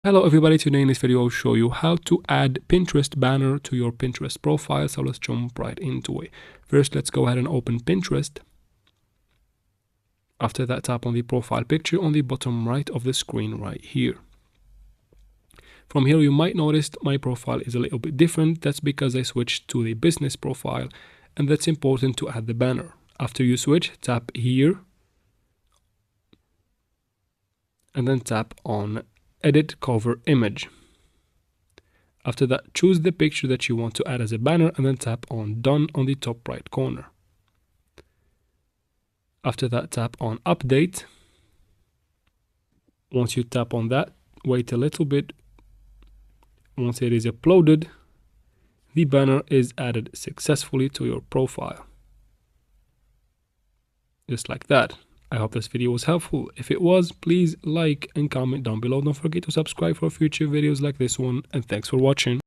Hello everybody, today in this video I'll show you how to add Pinterest banner to your Pinterest profile. So let's jump right into it. First, let's go ahead and open Pinterest. After that, tap on the profile picture on the bottom right of the screen right here. From here, you might notice my profile is a little bit different. That's because I switched to the business profile, and that's important to add the banner. After you switch, tap here and then tap on Edit Cover Image. After that, choose the picture that you want to add as a banner and then tap on Done on the top right corner. After that, tap on Update. Once you tap on that, wait a little bit. Once it is uploaded, the banner is added successfully to your profile. Just like that. I hope this video was helpful. If it was, please like and comment down below. Don't forget to subscribe for future videos like this one, and thanks for watching.